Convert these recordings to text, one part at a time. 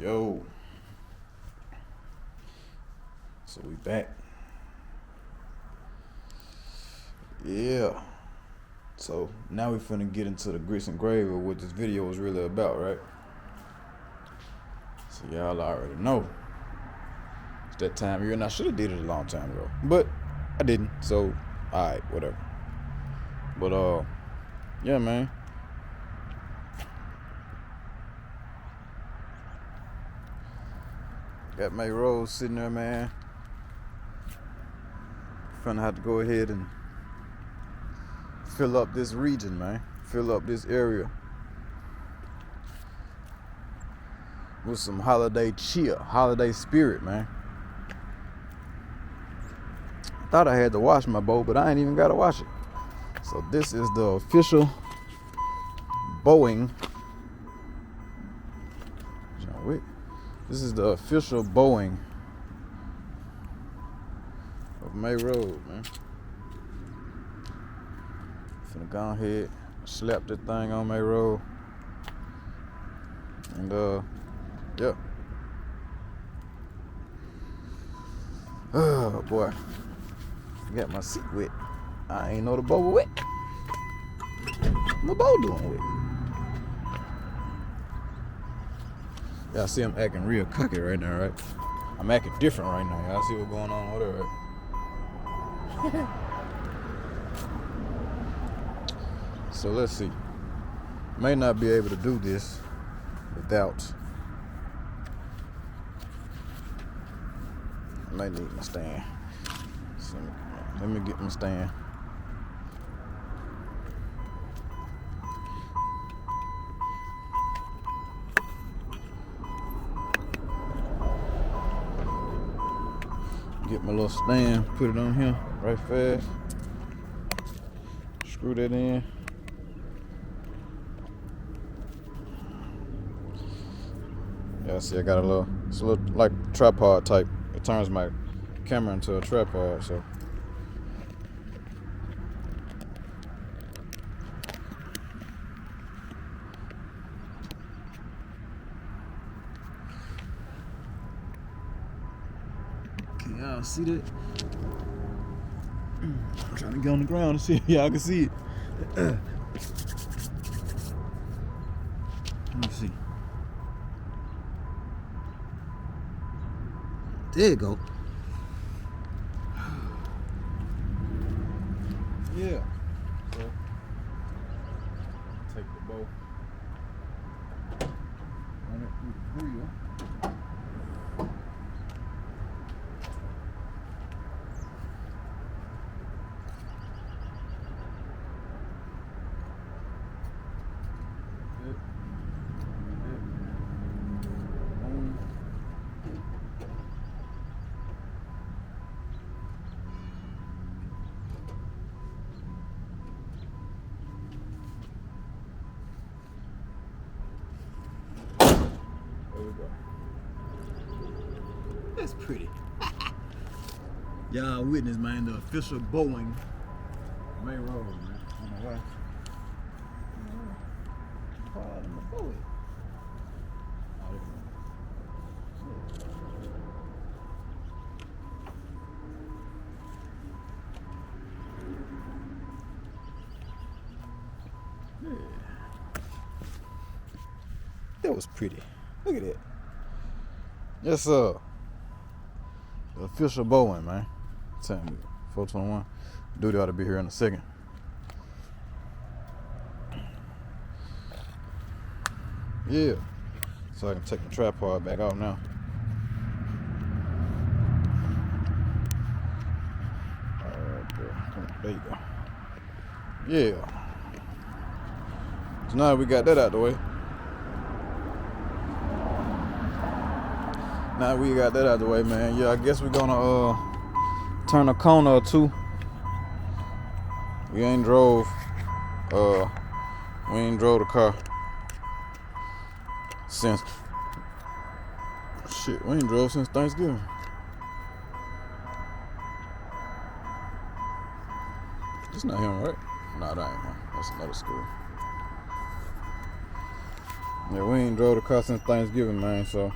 Yo, so we back. Yeah. So now we finna get into the grits and gravy of what this video is really about, right? So y'all already know. It's that time of year, and I should have did it a long time ago, but I didn't. So, alright, whatever. But yeah, man. Got MayRose sitting there, man. Finna have to go ahead and fill up this region, man. Fill up this area with some holiday cheer, holiday spirit, man. Thought I had to wash my boat, but I ain't even gotta wash it. So this is the official Boeing. John Wick. This is the official Boeing of MayRose, man. Finna go ahead, slap this thing on MayRose, and yeah. Oh boy, got my seat wet. I ain't know the boat was wet. My boat doing wet. Y'all see I'm acting real cocky right now, right? I'm acting different right now. Y'all see what's going on over there, right? So let's see. May not be able to do this without. I might need my stand. So let me get my stand. Get my little stand, put it on here right fast. Screw that in. Yeah, see, I got it's a little like tripod type. It turns my camera into a tripod, so. Can y'all see that? I'm trying to get on the ground and see if y'all can see it. Let me see. There you go. Yeah. So, take the bow, run it through the grill. That's pretty. Y'all witness, man, the official Boeing MayRose, man. I don't know why. Part of my boat. Yeah. That was pretty. Look at that. Yes, sir. The official Boeing, man. Time 421. Dude ought to be here in a second. Yeah. So I can take the tripod back off now. Alright, come on, there you go. Yeah. So now we got that out the way. Now we got that out the way, man. Yeah, I guess we're gonna turn a corner or two. We ain't drove the car since we ain't drove since Thanksgiving. It's not him, right? Nah, that ain't him. That's another school. Yeah, we ain't drove the car since Thanksgiving, man, so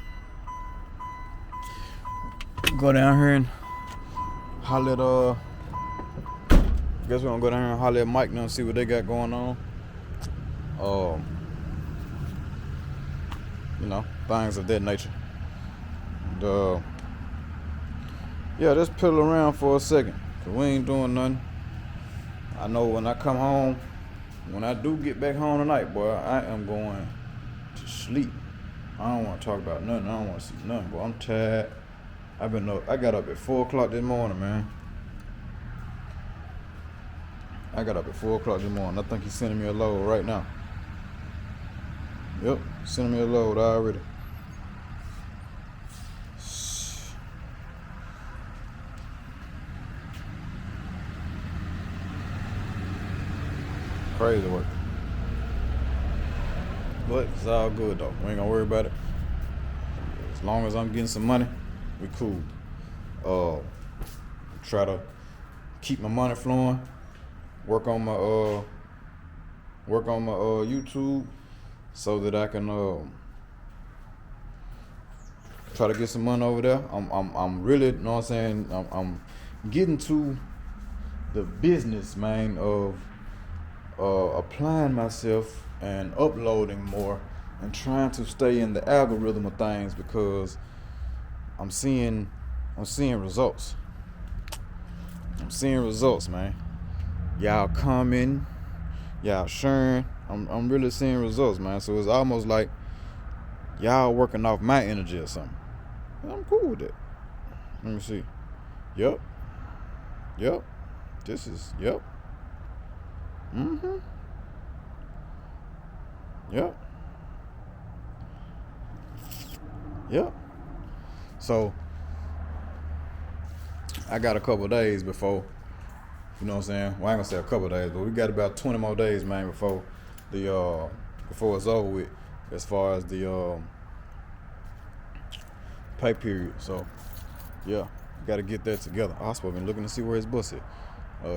go down here and holler at guess we're gonna go down here and holler at Mike now and see what they got going on. You know, things of that nature. And, yeah, just piddle around for a second, cause we ain't doing nothing. I know when I come home, when I do get back home tonight, boy, I am going to sleep. I don't want to talk about nothing. I don't want to see nothing, boy. I'm tired. I've been up. I got up at 4 o'clock this morning, man. I got up at 4 o'clock this morning. I think he's sending me a load right now. Yep, sending me a load already. Crazy work. But it's all good though. We ain't gonna worry about it. As long as I'm getting some money, we cool. Try to keep my money flowing. Work on my YouTube so that I can try to get some money over there. I'm really, you know what I'm saying, I'm getting to the business, man, of applying myself and uploading more and trying to stay in the algorithm of things, because I'm seeing results. I'm seeing results, man. Y'all commenting, y'all sharing. I'm really seeing results, man. So it's almost like y'all working off my energy or something. And I'm cool with it. Let me see. Yep. This is yep. Yep. So I got a couple days before, you know what I'm saying? Well, I ain't gonna say a couple days, but we got about 20 more days, man, before it's over with, as far as the pay period. So yeah, gotta get that together. I supposed been looking to see where his bus is.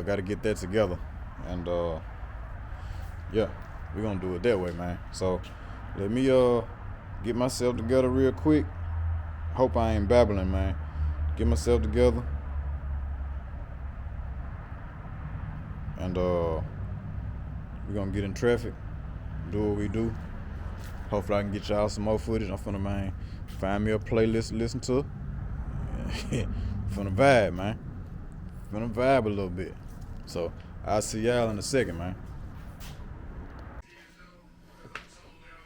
Gotta get that together, and yeah, we're gonna do it that way, man. So let me get myself together real quick. Hope I ain't babbling, man. Get myself together, and we're gonna get in traffic, do what we do. Hopefully I can get y'all some more footage. I'm finna, man, find me a playlist to listen to. Finna vibe, man. Finna vibe a little bit. So I'll see y'all in a second, man.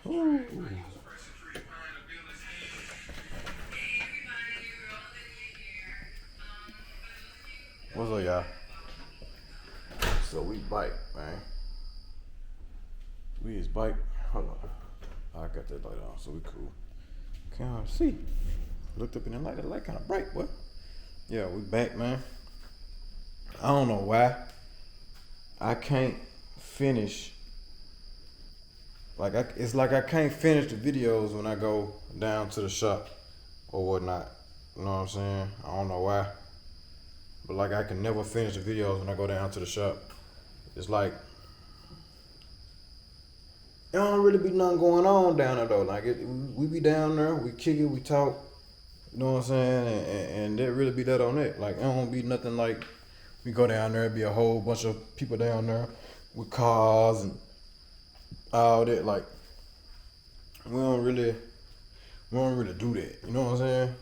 Ooh. What's up, y'all? So we bike, man. We is bike. Hold on. I got that light on, so we cool. Can't see. Looked up in the light. The light kind of bright, boy. Yeah, we back, man. I don't know why I can't finish. It's like I can't finish the videos when I go down to the shop or whatnot. You know what I'm saying? I don't know why. But like I can never finish the videos when I go down to the shop. It's like there don't really be nothing going on down there though. Like we be down there, we kick it, we talk. You know what I'm saying? And there really be that on it. Like it don't be nothing like we go down there, be a whole bunch of people down there with cars and all that. Like we don't really do that. You know what I'm saying?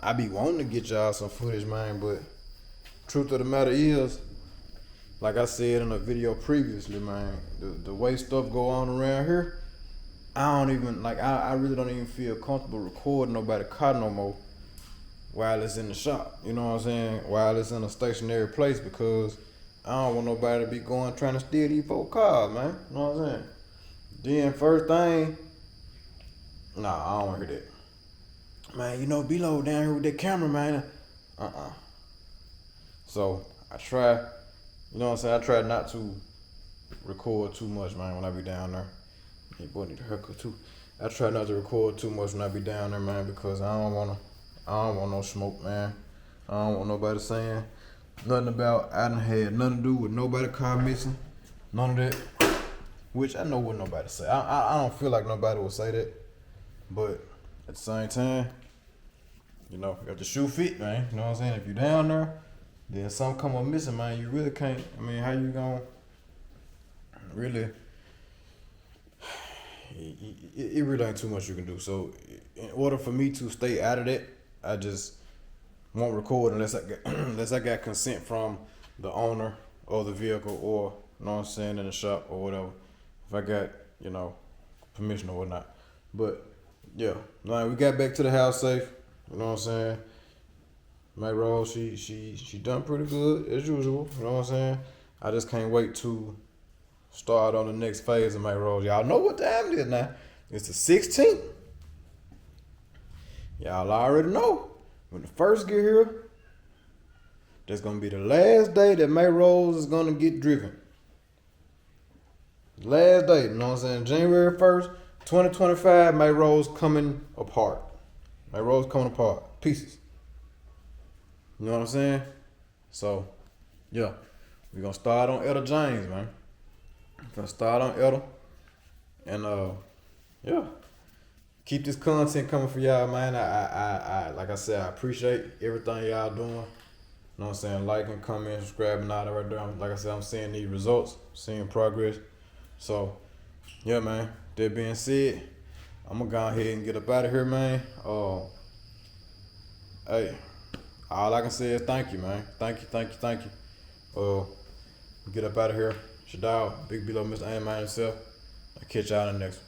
I be wanting to get y'all some footage, man, but truth of the matter is, like I said in a video previously, man, the way stuff go on around here, I don't even, like, I really don't even feel comfortable recording nobody's car no more while it's in the shop. You know what I'm saying? While it's in a stationary place, because I don't want nobody to be going trying to steal these folk cars, man. You know what I'm saying? Then first thing, nah, I don't want to hear that. Man, you know, B-Lo down here with that camera, man. So I try, you know what I'm saying? I try not to record too much, man, when I be down there. Hey, boy, need a haircut too. I try not to record too much when I be down there, man, because I don't want no smoke, man. I don't want nobody saying nothing about I done had nothing to do with nobody car missing, none of that. Which I know what nobody say. I don't feel like nobody will say that, but at the same time, You know, if the shoe fit, man, you know what I'm saying? If you down there, then something come up missing, man, you really can't, I mean, how you gonna really, it really ain't too much you can do. So in order for me to stay out of that, I just won't record unless unless I got consent from the owner of the vehicle, or you know what I'm saying, in the shop or whatever. If I got, you know, permission or whatnot. But yeah, like, we got back to the house safe. You know what I'm saying? MayRose, she done pretty good as usual. You know what I'm saying? I just can't wait to start on the next phase of MayRose. Y'all know what time it is now. It's the 16th. Y'all already know. When the first get here, that's gonna be the last day that MayRose is gonna get driven. Last day, you know what I'm saying? January 1st, 2025, MayRose coming apart. MayRose coming apart. Pieces. You know what I'm saying? So, yeah. We're gonna start on Etta James, man. We're gonna start on Etta. And yeah. Keep this content coming for y'all, man. I like I said, I appreciate everything y'all doing. You know what I'm saying? Liking, commenting, subscribing, all that right there. Like I said, I'm seeing these results, seeing progress. So, yeah, man. That being said, I'm gonna go ahead and get up out of here, man. Hey, all I can say is thank you, man. Thank you. Get up out of here. It's your dog, Big Below Mr. A-Man himself. I'll catch y'all in the next one.